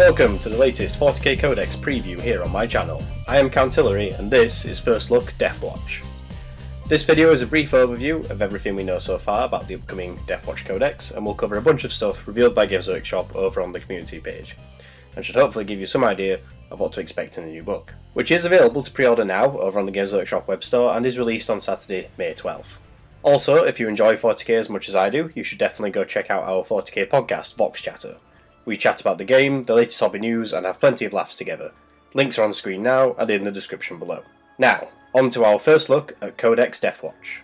Welcome to the latest 40k Codex preview here on my channel. I am Countillery and this is First Look Deathwatch. This video is a brief overview of everything we know so far about the upcoming Deathwatch Codex, and we'll cover a bunch of stuff revealed by Games Workshop over on the community page, and should hopefully give you some idea of what to expect in the new book, which is available to pre-order now over on the Games Workshop web store and is released on Saturday, May 12th. Also, if you enjoy 40k as much as I do, you should definitely go check out our 40k podcast, Vox Chatter. We chat about the game, the latest hobby news, and have plenty of laughs together. Links are on screen now and in the description below. Now, on to our first look at Codex Deathwatch.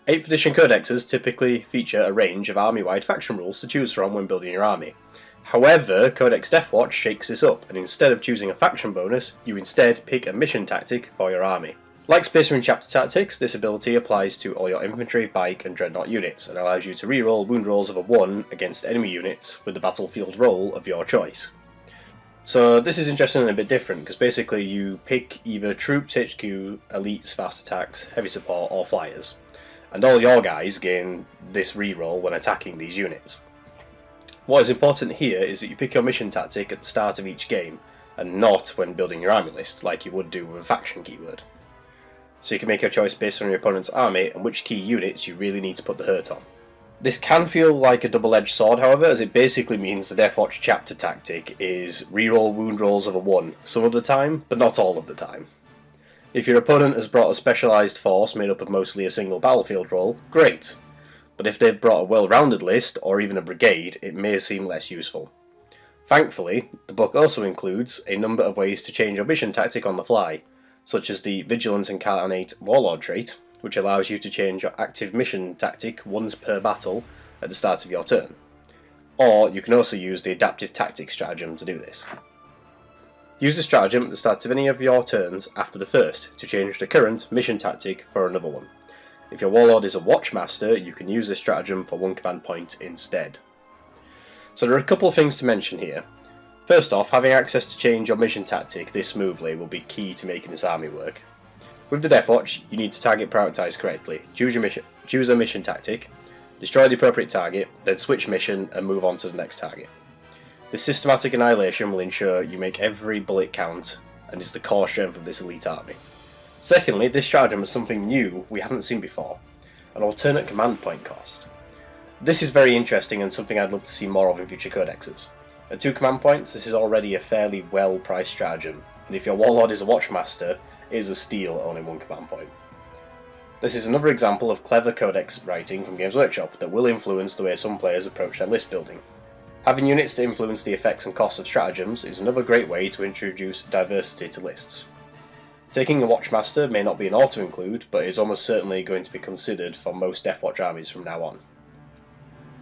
8th edition codexes typically feature a range of army-wide faction rules to choose from when building your army. However, Codex Deathwatch shakes this up, and instead of choosing a faction bonus, you instead pick a mission tactic for your army. Like Space Marine Chapter Tactics, this ability applies to all your infantry, bike and dreadnought units, and allows you to reroll wound rolls of a 1 against enemy units with the battlefield roll of your choice. So this is interesting and a bit different, because basically you pick either troops, HQ, elites, fast attacks, heavy support or flyers, and all your guys gain this reroll when attacking these units. What is important here is that you pick your mission tactic at the start of each game, and not when building your army list, like you would do with a faction keyword. So you can make your choice based on your opponent's army and which key units you really need to put the hurt on. This can feel like a double-edged sword, however, as it basically means the Deathwatch chapter tactic is reroll wound rolls of a 1 some of the time, but not all of the time. If your opponent has brought a specialised force made up of mostly a single battlefield roll, great, but if they've brought a well-rounded list, or even a brigade, it may seem less useful. Thankfully, the book also includes a number of ways to change your mission tactic on the fly, such as the Vigilance Incarnate Warlord trait, which allows you to change your active mission tactic once per battle at the start of your turn. Or you can also use the Adaptive Tactics stratagem to do this. Use the stratagem at the start of any of your turns after the first to change the current mission tactic for another one. If your Warlord is a Watchmaster, you can use this stratagem for 1 command point instead. So there are a couple of things to mention here. First off, having access to change your mission tactic this smoothly will be key to making this army work. With the Deathwatch, you need to target prioritise correctly, choose a mission tactic, destroy the appropriate target, then switch mission and move on to the next target. This systematic annihilation will ensure you make every bullet count and is the core strength of this elite army. Secondly, this stratagem is something new we haven't seen before, an alternate command point cost. This is very interesting and something I'd love to see more of in future codexes. At 2 command points, this is already a fairly well-priced stratagem, and if your Warlord is a Watchmaster, it is a steal at only 1 command point. This is another example of clever codex writing from Games Workshop that will influence the way some players approach their list building. Having units to influence the effects and costs of stratagems is another great way to introduce diversity to lists. Taking a Watchmaster may not be an auto-include, but is almost certainly going to be considered for most Deathwatch armies from now on.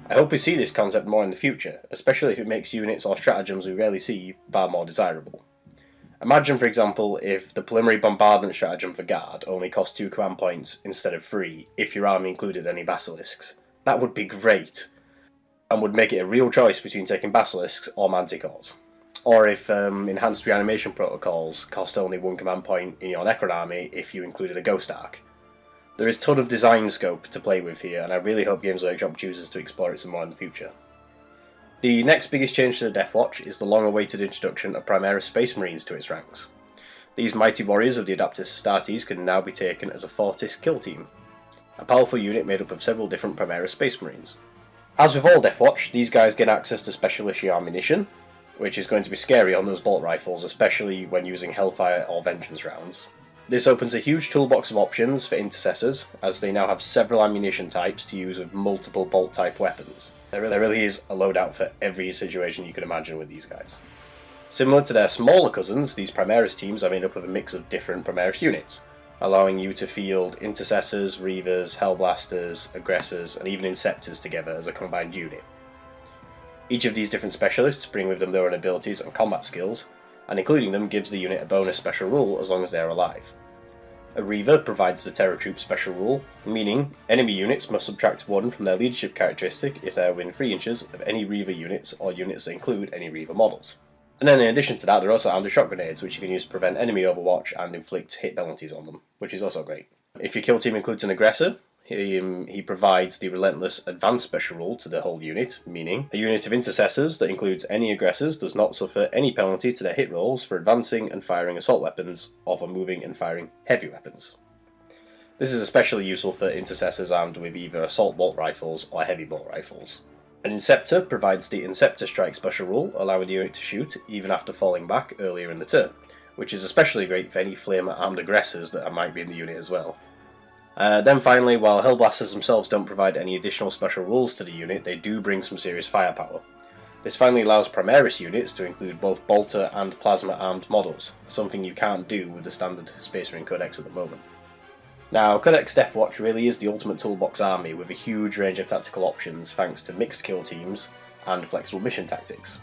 I hope we see this concept more in the future, especially if it makes units or stratagems we rarely see far more desirable. Imagine, for example, if the preliminary bombardment stratagem for Guard only cost 2 command points instead of 3 if your army included any basilisks. That would be great, and would make it a real choice between taking basilisks or manticores. Or if enhanced reanimation protocols cost only 1 command point in your Necron army if you included a Ghost Ark. There is a ton of design scope to play with here, and I really hope Games Workshop chooses to explore it some more in the future. The next biggest change to the Deathwatch is the long-awaited introduction of Primaris Space Marines to its ranks. These mighty warriors of the Adeptus Astartes can now be taken as a Fortis kill team, a powerful unit made up of several different Primaris Space Marines. As with all Deathwatch, these guys get access to special issue ammunition, which is going to be scary on those bolt rifles, especially when using Hellfire or Vengeance rounds. This opens a huge toolbox of options for intercessors, as they now have several ammunition types to use with multiple bolt-type weapons. There really is a loadout for every situation you can imagine with these guys. Similar to their smaller cousins, these Primaris teams are made up of a mix of different Primaris units, allowing you to field intercessors, reavers, hellblasters, aggressors, and even inceptors together as a combined unit. Each of these different specialists bring with them their own abilities and combat skills, and including them gives the unit a bonus special rule as long as they are alive. A Reaver provides the Terror Troop special rule, meaning enemy units must subtract 1 from their leadership characteristic if they are within 3 inches of any Reaver units or units that include any Reaver models. And then in addition to that, there are also armed shock grenades, which you can use to prevent enemy overwatch and inflict hit penalties on them, which is also great. If your kill team includes an aggressor, he provides the relentless advanced special rule to the whole unit, meaning a unit of intercessors that includes any aggressors does not suffer any penalty to their hit rolls for advancing and firing assault weapons or for moving and firing heavy weapons. This is especially useful for intercessors armed with either assault bolt rifles or heavy bolt rifles. An Inceptor provides the Inceptor Strike special rule, allowing the unit to shoot even after falling back earlier in the turn, which is especially great for any flame-armed aggressors that might be in the unit as well. Then finally, while Hellblasters themselves don't provide any additional special rules to the unit, they do bring some serious firepower. This finally allows Primaris units to include both bolter and plasma-armed models, something you can't do with the standard Space Marine Codex at the moment. Now, Codex Deathwatch really is the ultimate toolbox army with a huge range of tactical options thanks to mixed kill teams and flexible mission tactics.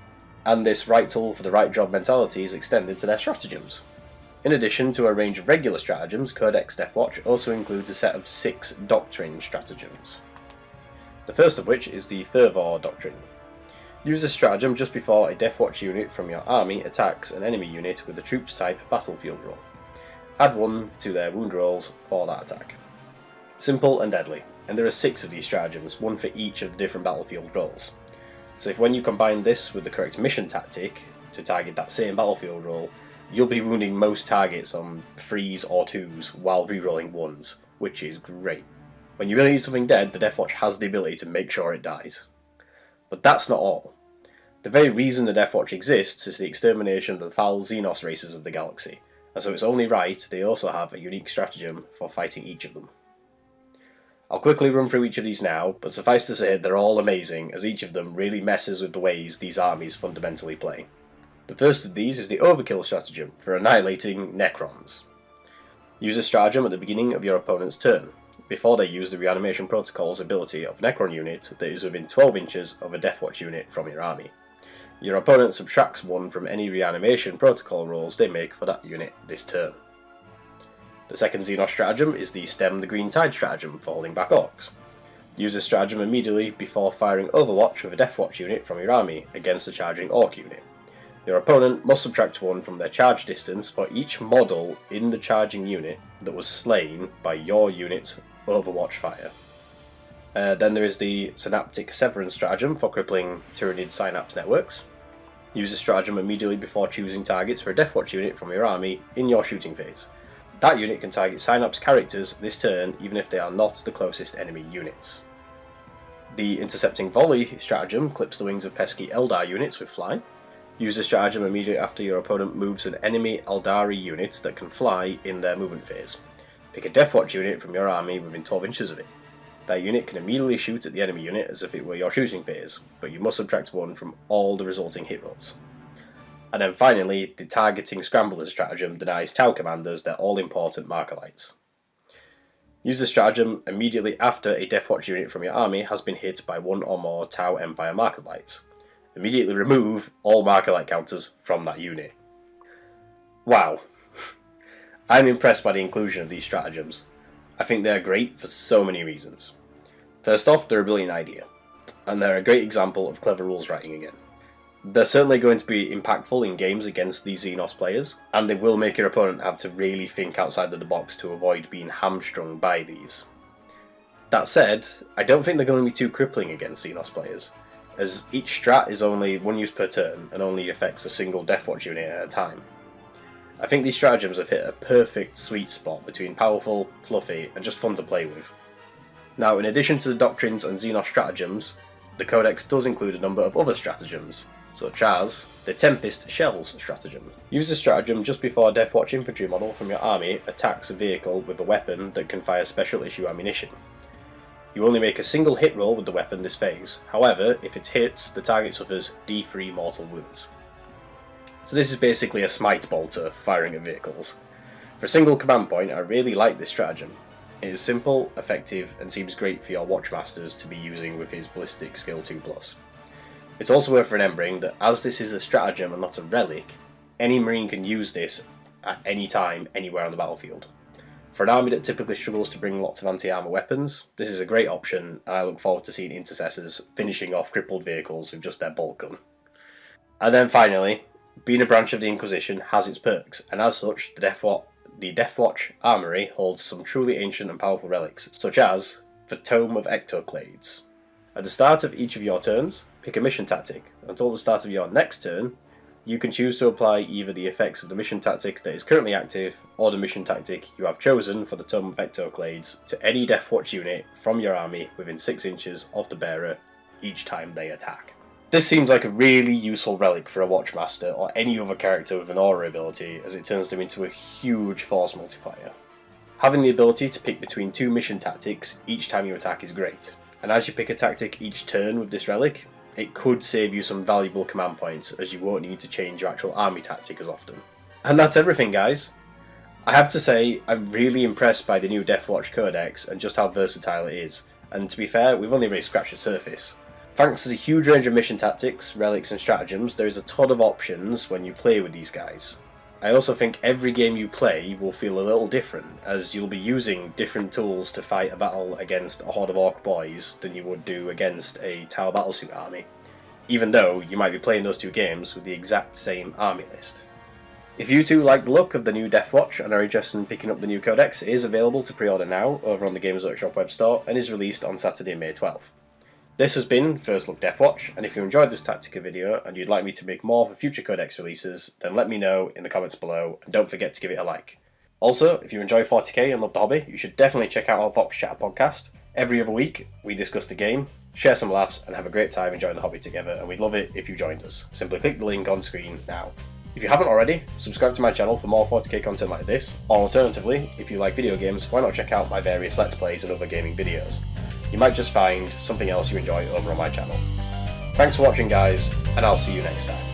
And this right tool for the right job mentality is extended to their stratagems. In addition to a range of regular stratagems, Codex Deathwatch also includes a set of 6 Doctrine stratagems. The first of which is the Fervor Doctrine. Use this stratagem just before a Deathwatch unit from your army attacks an enemy unit with the Troops type battlefield roll. Add 1 to their wound rolls for that attack. Simple and deadly, and there are 6 of these stratagems, 1 for each of the different battlefield rolls. So if when you combine this with the correct mission tactic to target that same battlefield roll, you'll be wounding most targets on 3s or 2s while rerolling 1s, which is great. When you really need something dead, the Deathwatch has the ability to make sure it dies. But that's not all. The very reason the Deathwatch exists is the extermination of the foul Xenos races of the galaxy, and so it's only right they also have a unique stratagem for fighting each of them. I'll quickly run through each of these now, but suffice to say they're all amazing, as each of them really messes with the ways these armies fundamentally play. The first of these is the Overkill stratagem for annihilating Necrons. Use this stratagem at the beginning of your opponent's turn, before they use the Reanimation Protocol's ability of a Necron unit that is within 12 inches of a Deathwatch unit from your army. Your opponent subtracts 1 from any Reanimation Protocol rolls they make for that unit this turn. The second Xenos stratagem is the Stem the Green Tide stratagem for holding back Orcs. Use this stratagem immediately before firing Overwatch with a Deathwatch unit from your army against a charging Orc unit. Your opponent must subtract 1 from their charge distance for each model in the charging unit that was slain by your unit's Overwatch fire. Then there is the Synaptic Severance stratagem for crippling Tyranid synapse networks. Use this stratagem immediately before choosing targets for a Deathwatch unit from your army in your shooting phase. That unit can target synapse characters this turn even if they are not the closest enemy units. The Intercepting Volley stratagem clips the wings of pesky Eldar units with fly. Use this stratagem immediately after your opponent moves an enemy Eldari unit that can fly in their movement phase. Pick a Deathwatch unit from your army within 12 inches of it. That unit can immediately shoot at the enemy unit as if it were your shooting phase, but you must subtract 1 from all the resulting hit rolls. And then finally, the Targeting Scrambler stratagem denies Tau commanders their all-important marker lights. Use this stratagem immediately after a Deathwatch unit from your army has been hit by 1 or more Tau Empire marker lights. Immediately remove all marker light counters from that unit. Wow. I'm impressed by the inclusion of these stratagems. I think they're great for so many reasons. First off, they're a brilliant idea, and they're a great example of clever rules writing again. They're certainly going to be impactful in games against these Xenos players, and they will make your opponent have to really think outside of the box to avoid being hamstrung by these. That said, I don't think they're going to be too crippling against Xenos players, as each strat is only 1 use per turn and only affects a single Deathwatch unit at a time. I think these stratagems have hit a perfect sweet spot between powerful, fluffy, and just fun to play with. Now, in addition to the Doctrines and Xenos stratagems, the Codex does include a number of other stratagems, such as the Tempest Shells stratagem. Use this stratagem just before a Deathwatch infantry model from your army attacks a vehicle with a weapon that can fire special issue ammunition. You only make a single hit roll with the weapon this phase, however, if it hits, the target suffers D3 mortal wounds. So this is basically a smite bolter for firing at vehicles. For a single command point, I really like this stratagem. It is simple, effective, and seems great for your Watchmasters to be using with his Ballistic Skill 2+. It's also worth remembering that as this is a stratagem and not a relic, any Marine can use this at any time, anywhere on the battlefield. For an army that typically struggles to bring lots of anti-armor weapons, this is a great option, and I look forward to seeing intercessors finishing off crippled vehicles with just their bolt gun. And then finally, being a branch of the Inquisition has its perks, and as such, the Deathwatch Armory holds some truly ancient and powerful relics, such as for Tome of Ectoclades. At the start of each of your turns, pick a mission tactic. Until the start of your next turn, you can choose to apply either the effects of the mission tactic that is currently active or the mission tactic you have chosen for the Tome of Ectoclades to any Deathwatch unit from your army within 6 inches of the bearer each time they attack. This seems like a really useful relic for a Watchmaster or any other character with an aura ability, as it turns them into a huge force multiplier. Having the ability to pick between 2 mission tactics each time you attack is great, and as you pick a tactic each turn with this relic, it could save you some valuable command points, as you won't need to change your actual army tactic as often. And that's everything, guys! I have to say, I'm really impressed by the new Deathwatch Codex and just how versatile it is, and to be fair, we've only really scratched the surface. Thanks to the huge range of mission tactics, relics and stratagems, there is a ton of options when you play with these guys. I also think every game you play will feel a little different, as you'll be using different tools to fight a battle against a horde of orc boys than you would do against a Tower Battlesuit army, even though you might be playing those 2 games with the exact same army list. If you too like the look of the new Deathwatch and are interested in picking up the new codex, it is available to pre-order now over on the Games Workshop web store and is released on Saturday, May 12th. This has been First Look Deathwatch, and if you enjoyed this Tactica video and you'd like me to make more for future codex releases, then let me know in the comments below, and don't forget to give it a like. Also, if you enjoy 40k and love the hobby, you should definitely check out our Vox Chat podcast. Every other week, we discuss the game, share some laughs, and have a great time enjoying the hobby together, and we'd love it if you joined us. Simply click the link on screen now. If you haven't already, subscribe to my channel for more 40k content like this, or alternatively, if you like video games, why not check out my various Let's Plays and other gaming videos. You might just find something else you enjoy over on my channel. Thanks for watching, guys, and I'll see you next time.